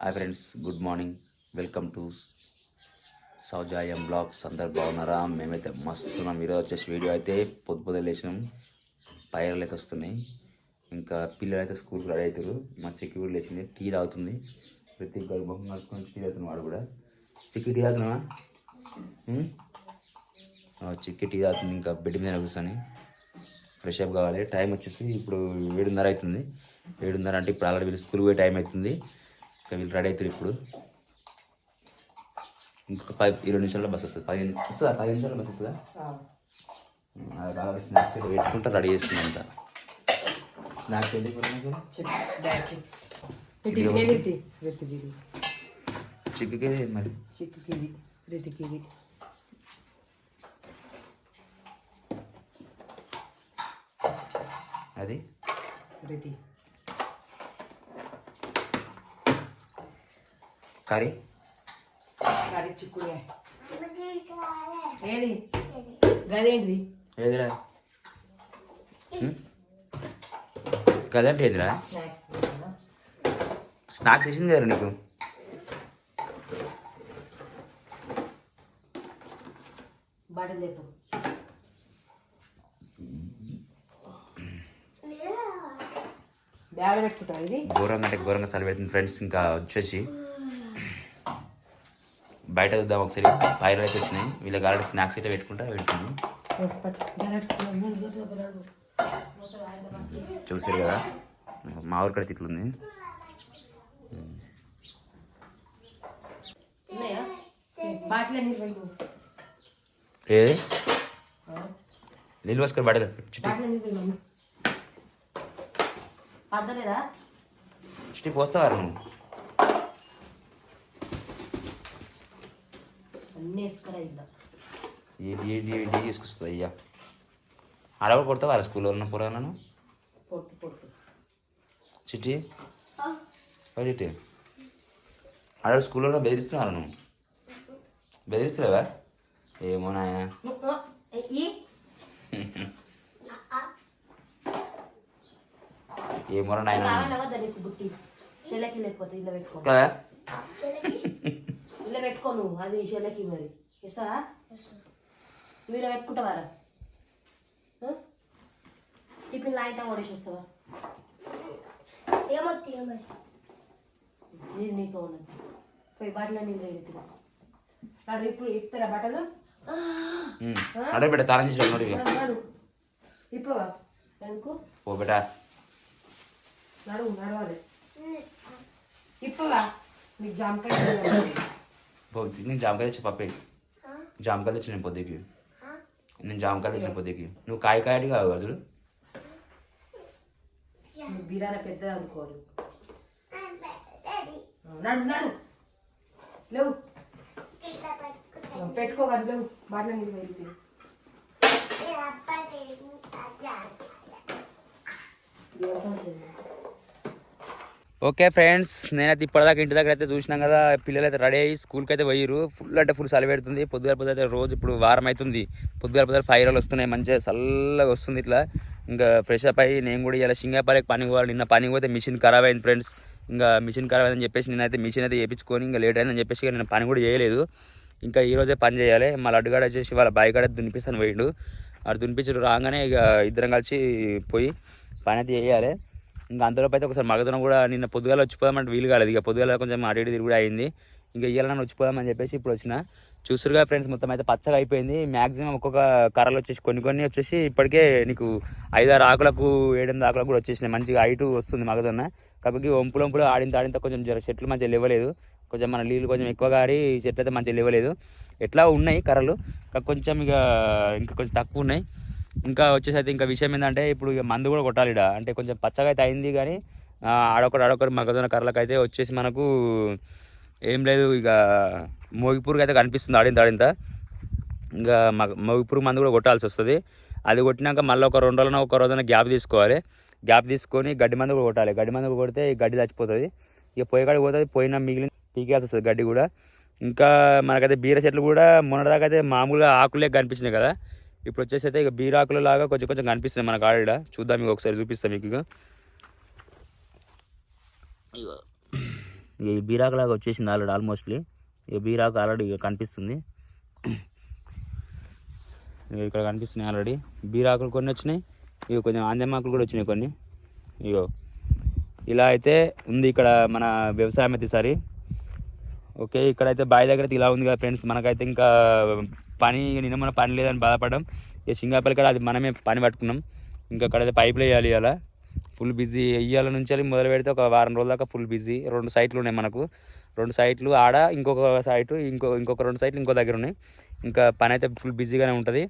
Hi friends, good morning. Welcome to సౌజాయం blogs. అందరు బాగున్నారా? మేమైతే మస్తున్నాం. ఈరోజు వచ్చేసి వీడియో అయితే పొద్దు లేచినాం. పైర్లు అయితే వస్తున్నాయి. ఇంకా పిల్లలు అయితే స్కూల్కి రెడీ అవుతారు. మా చెక్కి కూడా లేచింది, టీ తాగుతుంది. ప్రతి గర్భం నడుపుకొని టీ తాగుతుంది. వాడు కూడా చిక్కి టీ తాగుతున్నావా? చిక్కి టీ తాగుతుంది. ఇంకా బెడ్ మీద కూర్చొని ఫ్రెష్ అప్ కావాలి. టైం వచ్చేసి ఇప్పుడు 7:30 అవుతుంది. 7:30 అంటే ఇప్పుడు ఆల్రెడీ వీళ్ళు స్కూల్కి పోయే టైం అవుతుంది. వీళ్ళు రెడీ అవుతారు. ఇప్పుడు ఇంకొక 20 నిమిషాల్లో బస్ వస్తుంది. 15 నిమిషాల్లో బస్ వస్తుందా? కావాలి. స్నాక్స్ అయితే పెట్టుకుంటా రెడీ చేస్తుంది అంతా. స్నాక్స్ ఏంటి? చిక్కుకి మరి అది కర్రీ చిక్కుడు ఏది గదేంటిది? ఏదిరా గదంటే ఏదిరా? స్నాక్స్ వేసింది కదా నీకు. బట్టలు చెప్పు. బ్యాగ్ పెట్టుకుంటావు. ఇది ఘోరంగా అంటే ఘోరంగా చలి పెడుతుంది ఫ్రెండ్స్. ఇంకా వచ్చేసి బయట చూద్దాం ఒకసారి. పైరు అయితే వచ్చినాయి. వీళ్ళకి ఆల్రెడీ స్నాక్స్ అయితే పెట్టుకుంటా వెళ్తున్నాను. చూసారు కదా మా ఊరికడ తిట్లుంది. ఏది నీళ్ళు పోసుకొని బట్టలు చుట్టి పోస్తావారు నువ్వు? ఏంటి తీసుకొస్తుంది అయ్యా. అడవి కొడతావా స్కూల్లో ఉన్న పురాణను? చిట్టి చిట్టి అడవి స్కూల్లో బెదిరిస్తున్నారు. నువ్వు బెదిరిస్తున్నావా? ఏమో నాయన. ఏమో నాయన కదా. ఇలా పెట్టుకో నువ్వు. అది చెల్లకి మరి ఇస్తావా? నువ్వు ఇలా పెట్టుకుంటావారా? టిఫిన్ లాయితా ఓడేసేస్తావా? నీళ్ళు నీకు ఉన్నది. పోయి బట్టలు నీళ్ళు ఎత్తుగా వాడు ఇప్పుడు ఇస్తారా బట్టలు? అడే బిడ్డ తాళం చేసి ఇప్పుడు ఎందుకు ఓ బిడ్డ నడవాలి. ఇప్పువా నీకు జామకాయ నేను జామకాయలు ఇచ్చి పప్పే. జామకాయలు ఇచ్చి నేను పొద్దుకి. నేను జామకాయలు ఇచ్చిన పొద్దుకి. నువ్వు కాయటి కాదు అసలు. బిరాన పెద్ద అనుకోవాలి. నడు నడు లేవు పెట్టుకోవాలి. లేవు బాగా నీళ్ళు వెళ్తుంది. ఓకే ఫ్రెండ్స్, నేనైతే ఇప్పటిదాకా ఇంటి దగ్గర అయితే చూసినాం కదా. పిల్లలు అయితే రెడీ అయ్యి స్కూల్కి అయితే పోయిరు. ఫుల్ అంటే ఫుల్ చలి పెడుతుంది. పొద్దుగాల అయితే రోజు ఇప్పుడు వారం అవుతుంది. పొద్దుగాల 5 రోజులు వస్తున్నాయి. మంచిగా చల్లగా వస్తుంది ఇట్లా. ఇంకా ఫ్రెష్ అప్ అయ్యి నేను కూడా ఇలా సింగాపాలకి పనికి పోవాలి. నిన్న పనికి పోతే మిషన్ ఖరాబ్ అయింది ఫ్రెండ్స్. ఇంకా మిషన్ ఖరాబ్ అయిందని చెప్పేసి నేనైతే మిషన్ అయితే వేయించుకొని ఇంకా లేట్ అయిందని చెప్పేసి నేను పని కూడా చేయలేదు. ఇంకా ఈరోజే పని చేయాలి. మా లడ్డుగాడ వచ్చేసి వాళ్ళ బాయ్ కాడ దునిపిస్తాను పోయిండు. అటు దునిపించారు. రాగానే ఇక ఇద్దరం కలిసి పోయి పని అయితే చేయాలి. ఇంకా అంతలోపు అయితే ఒకసారి మగజొన్న కూడా నిన్న పొద్దుగాల వచ్చిపోదామంటే వీలు కాలేదు. ఇక పొద్దుగాల కొంచెం అటు ఇటు తిరిగి అయింది. ఇంకా ఇవాళ నన్ను వచ్చిపోదామని చెప్పేసి ఇప్పుడు వచ్చిన. చూస్తురుగా ఫ్రెండ్స్, మొత్తం అయితే పచ్చగా అయిపోయింది. మ్యాక్సిమం ఒక్కొక్క కర్రలు వచ్చేసి కొన్ని వచ్చేసి ఇప్పటికే నీకు 5-6 ఆకులకు 7-8 ఆకులకు కూడా వచ్చేసినాయి. మంచిగా హైట్ వస్తుంది మగజొన్న. కాకపోతే వంపులు ఆడింత కొంచెం చెట్లు మంచిగా లేవలేదు. కొంచెం మన నీళ్ళు కొంచెం ఎక్కువ గారి చెట్లు అయితే మంచిగా లేవలేదు. ఎట్లా ఉన్నాయి కర్రలు, కొంచెం ఇంకా కొంచెం తక్కువ ఉన్నాయి. ఇంకా వచ్చేసి అయితే ఇంకా విషయం ఏంటంటే ఇప్పుడు ఇక మందు కూడా కొట్టాలి ఇడ. అంటే కొంచెం పచ్చగా అయితే అయింది కానీ ఆడొకటి మగజొన్న కర్రలకు అయితే వచ్చేసి మనకు ఏం లేదు. ఇక మోగిపూరుగా అయితే కనిపిస్తుంది ఆడింత. ఇంకా మోగిపూరు మందు కూడా కొట్టాల్సి వస్తుంది. అది కొట్టినాక మళ్ళీ ఒక 2 రోజున ఒక రోజున గ్యాప్ తీసుకోవాలి. గ్యాప్ తీసుకొని గడ్డి మందు కూడా కొట్టాలి. గడ్డి మందు కొడితే ఈ గడ్డి చచ్చిపోతుంది. ఇక పొయ్యికాడికి పోతుంది. పోయిన మిగిలిన పీకేయాల్సి వస్తుంది గడ్డి కూడా. ఇంకా మనకైతే బీర చెట్లు కూడా మొన్నటిదాకా అయితే మామూలుగా ఆకులే కనిపించినాయి కదా. ఇప్పుడు వచ్చేసి అయితే ఇక బీరాకుల లాగా కొంచెం కొంచెం కనిపిస్తున్నాయి మనకు ఆడ. చూద్దాం, మీకు ఒకసారి చూపిస్తాం మీకు. ఈ బీరాకు లాగా వచ్చేసింది ఆల్రెడీ ఆల్మోస్ట్లీ. ఈ బీరాకు ఆల్రెడీ కనిపిస్తుంది, ఇక్కడ కనిపిస్తున్నాయి ఆల్రెడీ. బీరాకులు కొన్ని వచ్చినాయి, ఇవి కొంచెం ఆంజమాకులు కూడా వచ్చినాయి కొన్ని. ఇగో ఇలా అయితే ఉంది ఇక్కడ మన వ్యవసాయం అయితే ఈసారి. ఓకే, ఇక్కడైతే బావి దగ్గర అయితే ఇలా ఉంది కదా ఫ్రెండ్స్. మనకైతే ఇంకా పని నిన్న మన పని లేదని బాధపడడం. ఇక సింగాపల్లి కాడ అది మనమే పని పట్టుకున్నాం. ఇంకా అక్కడైతే పైపులు వేయాలి. ఇలా ఫుల్ బిజీ. ఇయ్యాల నుంచి మొదలు పెడితే ఒక వారం రోజుల దాకా ఫుల్ బిజీ. 2 సైట్లు ఉన్నాయి మనకు, 2 సైట్లు ఆడ, ఇంకొక సైటు ఇంకొక 2 సైట్లు ఇంకో దగ్గర ఉన్నాయి. ఇంకా పని అయితే ఫుల్ బిజీగానే ఉంటుంది.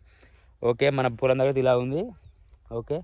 ఓకే, మన పొలం దగ్గర ఇలా ఉంది. ఓకే.